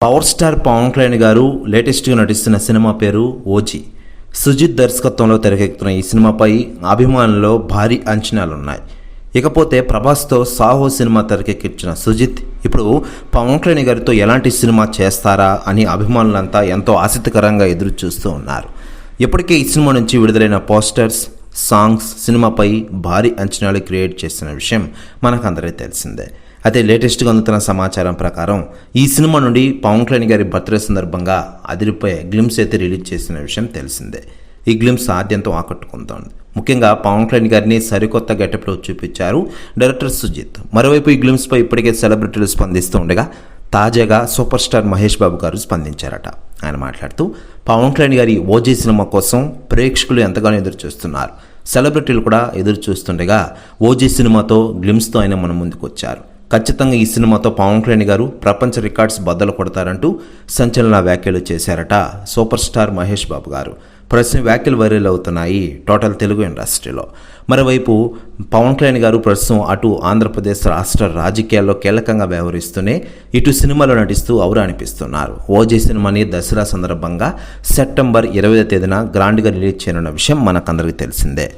Power star Pawan Kalyan గారు లేటెస్ట్గా నటిస్తున్న సినిమా పేరు ఓజీ. సుజిత్ దర్శకత్వంలో తెరకెక్కుతున్న ఈ సినిమాపై అభిమానుల్లో భారీ అంచనాలున్నాయి. ఇకపోతే ప్రభాస్తో సాహో సినిమా తెరకెక్కించిన సుజిత్ ఇప్పుడు పవన్ కళ్యాణ్ గారితో ఎలాంటి సినిమా చేస్తారా అని అభిమానులంతా ఎంతో ఆసక్తికరంగా ఎదురు చూస్తూ ఉన్నారు. ఇప్పటికే ఈ సినిమా నుంచి విడుదలైన పోస్టర్స్, సాంగ్స్ సినిమాపై భారీ అంచనాలు క్రియేట్ చేసిన విషయం మనకందరికీ తెలిసిందే. అయితే లేటెస్ట్గా అందుతున్న సమాచారం ప్రకారం ఈ సినిమా నుండి పవన్ కళ్యాణ్ గారి బర్త్డే సందర్భంగా అదిరిపోయే గ్లిమ్స్ అయితే రిలీజ్ చేసిన విషయం తెలిసిందే. ఈ గ్లిమ్స్ ఆద్యంతం ఆకట్టుకుంటోంది. ముఖ్యంగా పవన్ కళ్యాణ్ గారిని సరికొత్త గెటప్లో చూపించారు డైరెక్టర్ సుజిత్. మరోవైపు ఈ గ్లిమ్స్పై ఇప్పటికే సెలబ్రిటీలు స్పందిస్తూ ఉండగా తాజాగా సూపర్ స్టార్ మహేష్ బాబు గారు స్పందించారట. ఆయన మాట్లాడుతూ పవన్ కళ్యాణ్ గారి ఓజీ సినిమా కోసం ప్రేక్షకులు ఎంతగానో ఎదురు చూస్తున్నారు. సెలబ్రిటీలు కూడా ఎదురు చూస్తుండగా ఓజీ సినిమాతో గ్లిమ్స్తో ఆయన మన ముందుకు వచ్చారు. ఖచ్చితంగా ఈ సినిమాతో పవన్ కళ్యాణ్ గారు ప్రపంచ రికార్డ్స్ బద్దలు కొడతారంటూ సంచలన వ్యాఖ్యలు చేశారట సూపర్ స్టార్ మహేష్ బాబు గారు. ప్రస్తుతం వ్యాఖ్యలు వైరల్ అవుతున్నాయి టోటల్ తెలుగు ఇండస్ట్రీలో. మరోవైపు పవన్ కళ్యాణ్ గారు ప్రస్తుతం అటు ఆంధ్రప్రదేశ్ రాష్ట్ర రాజకీయాల్లో కీలకంగా వ్యవహరిస్తూనే ఇటు సినిమాలో నటిస్తూ ఔరా అనిపిస్తున్నారు. ఓజీ సినిమాని దసరా సందర్భంగా సెప్టెంబర్ 20వ తేదీన గ్రాండ్గా రిలీజ్ చేయనున్న విషయం మనకందరికీ తెలిసిందే.